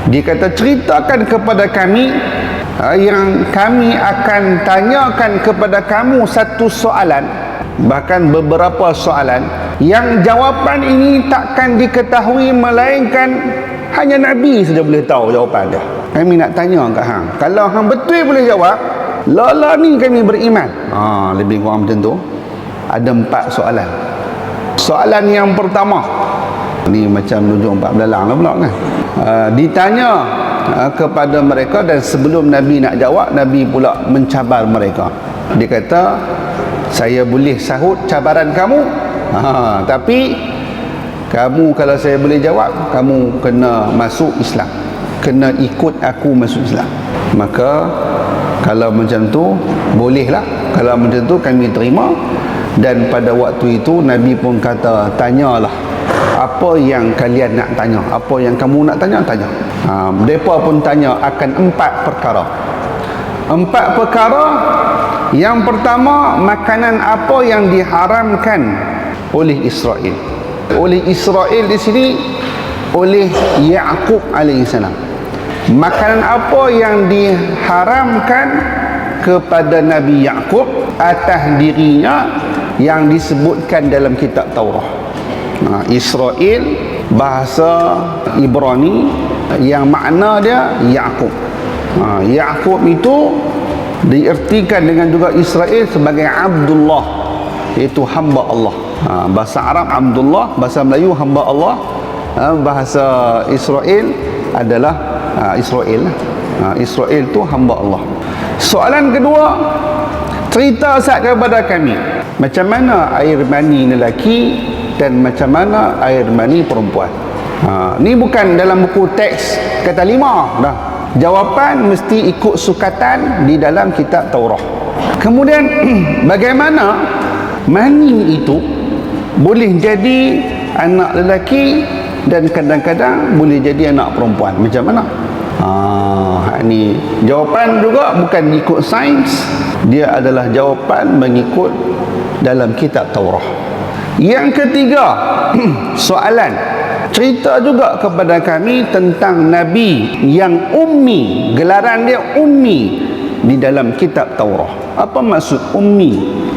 Dia kata, ceritakan kepada kami yang kami akan tanyakan kepada kamu satu soalan, bahkan beberapa soalan yang jawapan ini takkan diketahui melainkan hanya Nabi saja boleh tahu jawapan dia. Kami nak tanya kat hang, kalau hang betul boleh jawab, lala ni kami beriman. Lebih kurang macam tu. Ada 4 soalan. Soalan yang pertama, ni macam nujuk 4 belalang lah pula kan. Ditanya kepada mereka, dan sebelum Nabi nak jawab, Nabi pula mencabar mereka. Dia kata, saya boleh sahut cabaran kamu, tapi kamu kalau saya boleh jawab, kamu kena masuk Islam, kena ikut aku masuk Islam. Maka kalau macam tu bolehlah, kalau macam tu kami terima. Dan pada waktu itu Nabi pun kata, tanyalah apa yang kalian nak tanya, apa yang kamu nak tanya, tanya. Mereka pun tanya akan 4 perkara. 4 perkara. Yang pertama, makanan apa yang diharamkan oleh Israel. Oleh Israel di sini, oleh Yaqub alaihissalam. Makanan apa yang diharamkan kepada Nabi Yaqub atas dirinya yang disebutkan dalam kitab Taurat. Israel bahasa Ibrani yang makna dia Yaqub. Yaqub itu diertikan dengan juga Israel sebagai Abdullah, iaitu hamba Allah. Bahasa Arab Abdullah, bahasa Melayu hamba Allah, bahasa Israel adalah Israel. Israel itu hamba Allah. Soalan kedua, cerita sahaja kepada kami macam mana air mani lelaki dan macam mana air mani perempuan. Ni bukan dalam buku teks kata 5 dah. Jawapan mesti ikut sukatan di dalam kitab Taurat. Kemudian bagaimana mani itu boleh jadi anak lelaki dan kadang-kadang boleh jadi anak perempuan, macam mana? Ni jawapan juga bukan ikut sains, dia adalah jawapan mengikut dalam kitab Taurat. Yang ketiga, soalan, cerita juga kepada kami tentang Nabi yang ummi, gelaran dia ummi di dalam kitab Taurat. Apa maksud ummi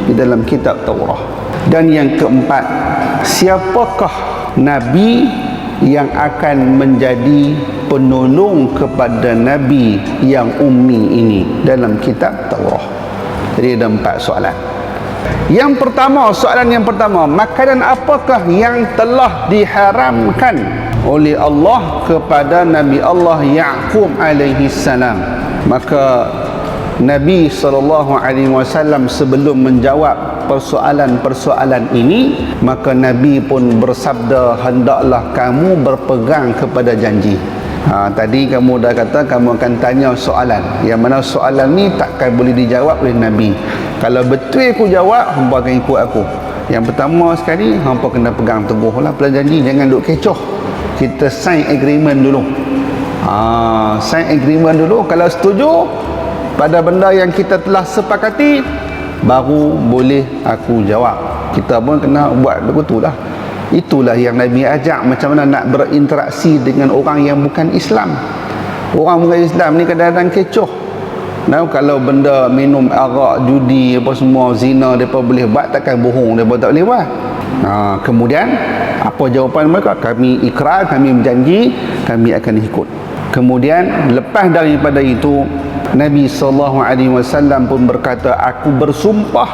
di dalam kitab Taurat? Dan yang keempat, siapakah Nabi yang akan menjadi penolong kepada Nabi yang ummi ini dalam kitab Taurat? Jadi ada 4 soalan. Yang pertama, soalan yang pertama, makanan apakah yang telah diharamkan oleh Allah kepada Nabi Allah Yaqub alaihi salam? Maka Nabi SAW sebelum menjawab persoalan-persoalan ini, maka Nabi pun bersabda, hendaklah kamu berpegang kepada janji. Tadi kamu dah kata kamu akan tanya soalan, yang mana soalan ni takkan boleh dijawab oleh Nabi. Kalau betul aku jawab, hampa akan ikut aku. Yang pertama sekali, hampa kena pegang teguh lah janji, jangan duk kecoh. Kita sign agreement dulu. Sign agreement dulu. Kalau setuju pada benda yang kita telah sepakati, baru boleh aku jawab. Kita pun kena buat begitu lah. Itulah yang Nabi ajak, macam mana nak berinteraksi dengan orang yang bukan Islam. Orang bukan Islam ni kadang-kadang kecoh. Nah, kalau benda minum arak, judi, apa semua, zina, mereka boleh buat, takkan bohong mereka tak boleh buat. Kemudian apa jawapan mereka? Kami ikrar, kami berjanji, kami akan ikut. Kemudian lepas daripada itu, Nabi SAW pun berkata, aku bersumpah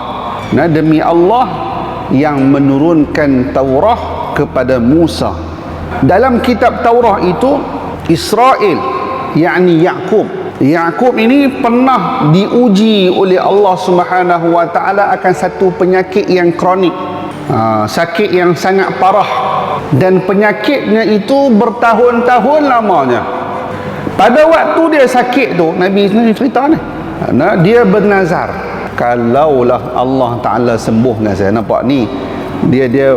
demi Allah yang menurunkan Taurat kepada Musa. Dalam kitab Taurat itu, Israel, yakni Yaqub ini pernah diuji oleh Allah Subhanahu wa taala akan satu penyakit yang kronik, sakit yang sangat parah, dan penyakitnya itu bertahun-tahun lamanya. Pada waktu dia sakit tu, Nabi sendiri cerita ni, dia bernazar, kalaulah Allah Ta'ala sembuhkan saya. Nampak ni, dia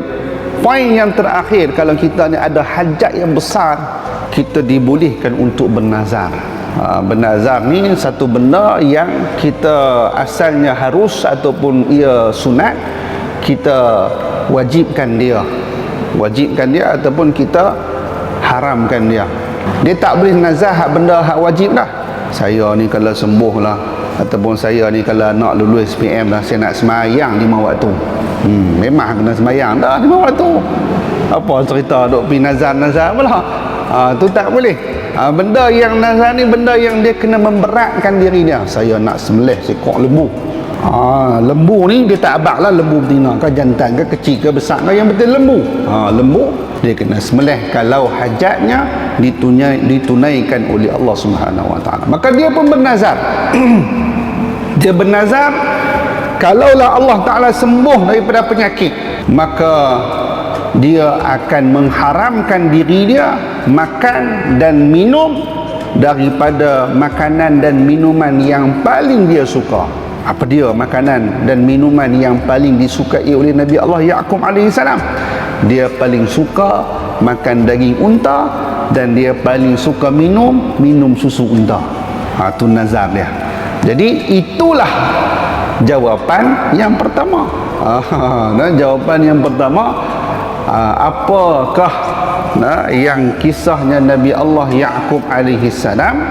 poin yang terakhir, kalau kita ni ada hajat yang besar, kita dibolehkan untuk bernazar. Bernazar ni satu benda yang kita asalnya harus ataupun ia sunat, kita wajibkan dia ataupun kita haramkan dia. Dia tak boleh nazar hak benda hak wajib dah. Saya ni kalau sembuh lah, ataupun saya ni kalau nak lulus SPM dah, saya nak semayang 5 waktu. Memang kena semayang dah 5 waktu. Apa cerita duk pergi nazar pula? Tu tak boleh. Benda yang nazar ni benda yang dia kena memberatkan diri dia. Saya nak sembelih seekor lembu. Lembu ni dia tak abak lah, lembu betina ke jantan ke kecil ke besar ke, yang betul lembu. Lembu dia kena sembelih kalau hajatnya ditunaikan oleh Allah Subhanahu Wa Taala. Maka dia pun bernazar. Dia bernazar, kalaulah Allah Taala sembuh daripada penyakit, maka dia akan mengharamkan diri dia makan dan minum daripada makanan dan minuman yang paling dia suka. Apa dia makanan dan minuman yang paling disukai oleh Nabi Allah Yaqub alaihi salam? Dia paling suka makan daging unta, dan dia paling suka minum susu unta. Tu nazar dia. Jadi itulah jawapan yang pertama. Jawapan yang pertama, apakah yang kisahnya Nabi Allah Yaqub alaihi salam,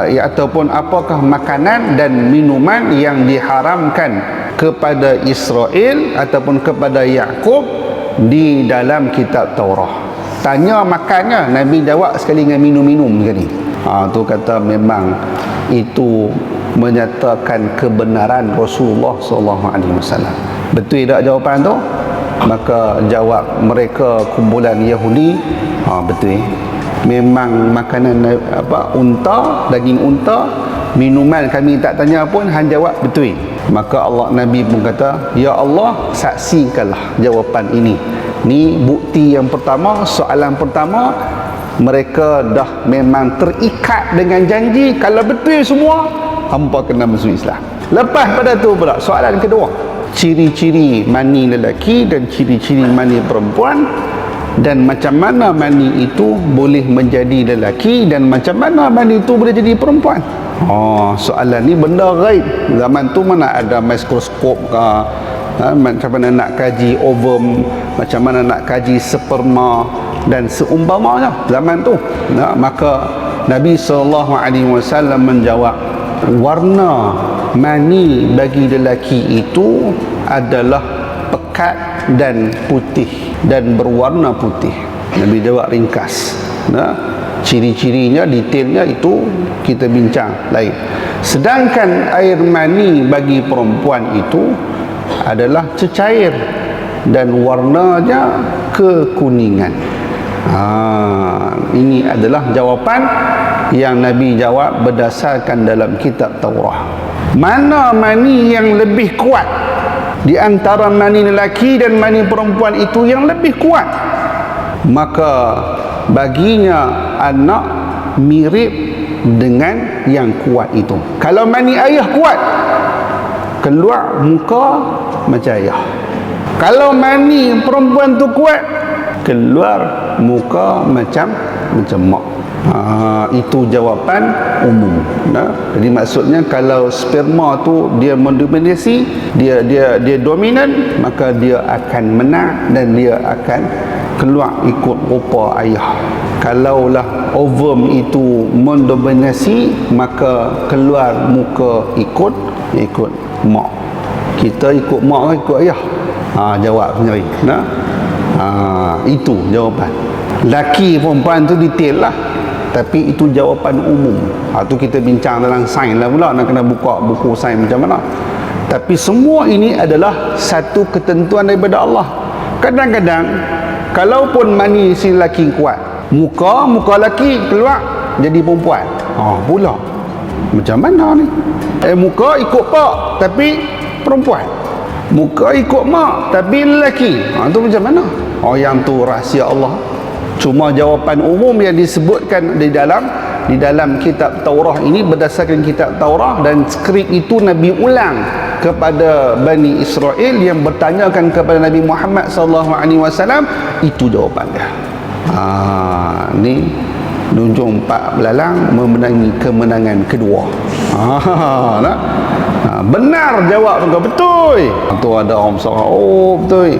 ataupun apakah makanan dan minuman yang diharamkan kepada Israel ataupun kepada Yaqub di dalam kitab Taurah. Tanya makannya, Nabi jawab sekali dengan minum-minum sekali. Tu kata memang itu menyatakan kebenaran Rasulullah SAW. Betul tak jawapan tu? Maka jawab mereka kumpulan Yahudi, betul. Memang makanan unta, daging unta, minuman kami tak tanya pun, han jawab betul. Maka Nabi pun kata, ya Allah, saksikanlah jawapan ini. Ni bukti yang pertama, soalan pertama, mereka dah memang terikat dengan janji, kalau betul semua, hampa kena masuk Islam. Lepas pada tu pula soalan kedua, ciri-ciri mani lelaki dan ciri-ciri mani perempuan, dan macam mana mani itu boleh menjadi lelaki dan macam mana mani itu boleh jadi perempuan. Soalan ni benda gaib. Zaman tu mana ada mikroskop ke, macam mana nak kaji ovum, macam mana nak kaji sperma dan seumpamanya zaman tu. Maka Nabi SAW menjawab, warna mani bagi lelaki itu adalah pekat dan putih dan berwarna putih. Nabi jawab ringkas. Ciri-cirinya, detailnya itu kita bincang lain. Sedangkan air mani bagi perempuan itu adalah cecair dan warnanya kekuningan. Ini adalah jawapan yang Nabi jawab berdasarkan dalam kitab Taurah. Mana mani yang lebih kuat di antara mani lelaki dan mani perempuan itu yang lebih kuat, maka baginya anak mirip dengan yang kuat itu. Kalau mani ayah kuat, keluar muka macam ayah. Kalau mani perempuan tu kuat, keluar muka macam mak. Itu jawapan umum. Jadi maksudnya kalau sperma tu dia mendominasi, dia dominan, maka dia akan menang dan dia akan keluar ikut rupa ayah. Kalaulah ovum itu mendominasi, maka keluar muka ikut mak. Kita ikut mak ke ikut ayah? Jawab sendiri. Itu jawapan. Laki perempuan tu detail lah, tapi itu jawapan umum. Tu kita bincang dalam sains lah pula, nak kena buka buku sains macam mana. Tapi semua ini adalah satu ketentuan daripada Allah. Kadang-kadang kalaupun mani si lelaki kuat, muka lelaki keluar jadi perempuan, pula macam mana ni? Muka ikut pak tapi perempuan, muka ikut mak tapi lelaki, tu macam mana? Yang tu rahsia Allah. Cuma jawapan umum yang disebutkan di dalam kitab Taurah ini, berdasarkan kitab Taurah, dan skrip itu Nabi ulang kepada Bani Israel yang bertanyakan kepada Nabi Muhammad SAW, itu jawapan dia. Ni Nujum Pak Belalang memenangi kemenangan kedua. Benar jawab tu, betul. Tu ada orang bersara, betul.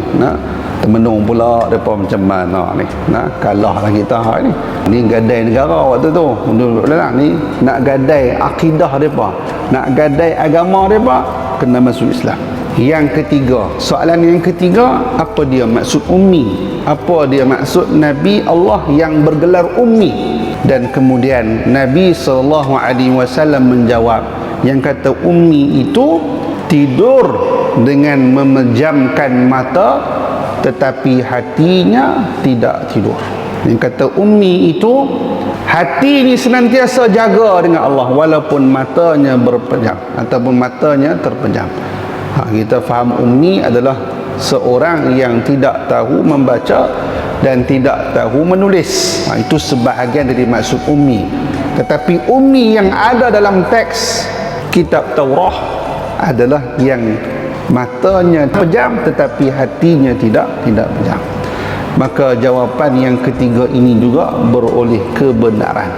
Temenung pula depa macam mana ni. Nak kalahlah kita hari ni. Ni gadai negara waktu tu. Ni nak gadai akidah depa, nak gadai agama depa, kena masuk Islam. Yang ketiga, soalan yang ketiga, apa dia maksud ummi? Apa dia maksud Nabi Allah yang bergelar ummi? Dan kemudian Nabi SAW menjawab, yang kata ummi itu tidur dengan memejamkan mata tetapi hatinya tidak tidur. Yang kata ummi itu hati ini senantiasa jaga dengan Allah walaupun matanya berpejam ataupun matanya terpejam. Kita faham ummi adalah seorang yang tidak tahu membaca dan tidak tahu menulis. Itu sebahagian dari maksud ummi. Tetapi ummi yang ada dalam teks kitab Taurah adalah yang matanya pejam tetapi hatinya tidak pejam. Maka jawapan yang ketiga ini juga beroleh kebenaran.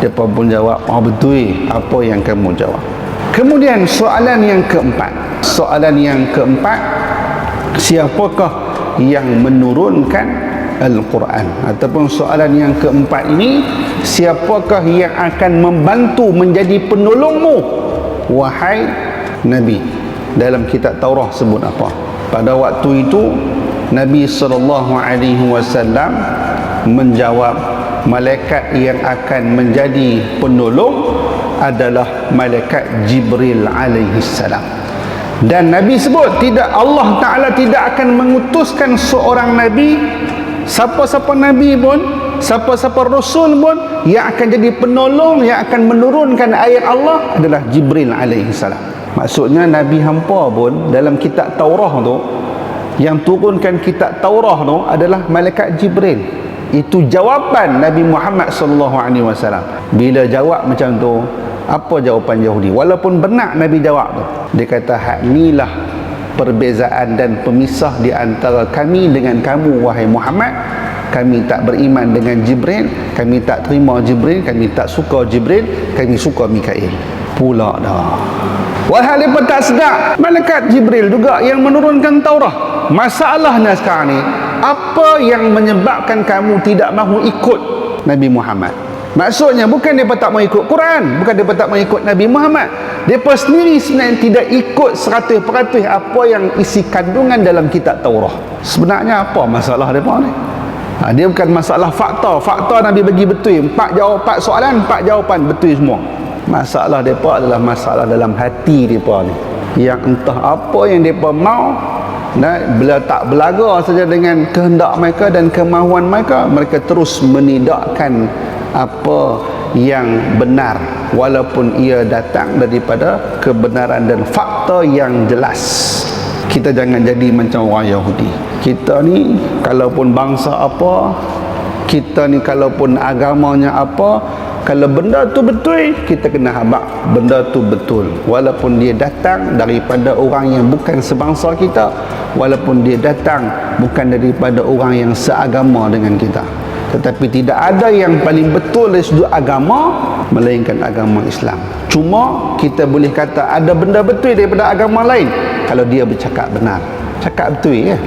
Depa pun jawab, betul apa yang kamu jawab. Kemudian soalan yang keempat. Soalan yang keempat, siapakah yang menurunkan Al-Quran? Ataupun soalan yang keempat ini, siapakah yang akan membantu menjadi penolongmu wahai Nabi? Dalam kitab Taurah sebut apa? Pada waktu itu Nabi SAW menjawab, malaikat yang akan menjadi penolong adalah malaikat Jibril alaihissalam. Dan Nabi sebut, tidak, Allah Ta'ala tidak akan mengutuskan seorang Nabi, siapa-siapa Nabi pun, siapa-siapa Rasul pun, yang akan jadi penolong, yang akan menurunkan ayat Allah adalah Jibril alaihissalam. Maksudnya Nabi hampa pun dalam kitab Taurah tu, yang turunkan kitab Taurah tu adalah malaikat Jibril. Itu jawapan Nabi Muhammad SAW. Bila jawab macam tu, apa jawapan Yahudi? Walaupun benar Nabi jawab tu, dia kata, hak inilah perbezaan dan pemisah di antara kami dengan kamu wahai Muhammad. Kami tak beriman dengan Jibril, kami tak terima Jibril, kami tak suka Jibril, kami suka Mikail. Pula dah. Walhal mereka tak sedar, malaikat Jibril juga yang menurunkan Taurah. Masalahnya sekarang ni, apa yang menyebabkan kamu tidak mahu ikut Nabi Muhammad? Maksudnya bukan mereka tak mau ikut Quran, bukan mereka tak mau ikut Nabi Muhammad. Mereka sendiri sebenarnya tidak ikut 100% apa yang isi kandungan dalam kitab Taurah. Sebenarnya apa masalah mereka ni? Dia bukan masalah fakta. Fakta Nabi bagi betul. 4 soalan, 4 jawapan betul semua. Masalah mereka adalah masalah dalam hati mereka ni. Yang entah apa yang mereka mau, bila tak belaga saja dengan kehendak mereka dan kemahuan mereka, mereka terus menidakkan apa yang benar walaupun ia datang daripada kebenaran dan fakta yang jelas. Kita jangan jadi macam orang Yahudi. Kita ni kalaupun bangsa apa, kita ni kalaupun agamanya apa, kalau benda tu betul, kita kena habaq benda tu betul, walaupun dia datang daripada orang yang bukan sebangsa kita, walaupun dia datang bukan daripada orang yang seagama dengan kita. Tetapi tidak ada yang paling betul dari sudut agama melainkan agama Islam. Cuma kita boleh kata ada benda betul daripada agama lain kalau dia bercakap benar, cakap betul ya.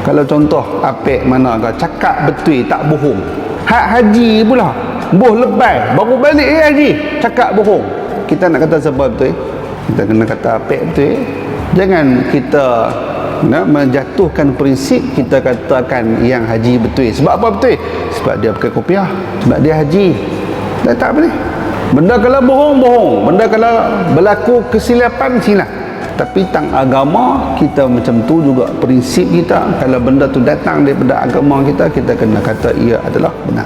Kalau contoh apek mana kau cakap betul, tak bohong. Hak haji pula, boh lebay baru balik haji, cakap bohong. Kita nak kata siapa betul? Kita kena kata apek betul. Jangan kita nak menjatuhkan prinsip kita katakan yang haji betul. Sebab apa betul? Sebab dia pakai kopiah, sebab dia haji. Dan tak boleh. Benda kalau bohong, bohong. Benda kalau berlaku kesilapan, silap. Tapi tang agama kita macam tu juga prinsip kita. Kalau benda tu datang daripada agama kita, kita kena kata ia adalah benar.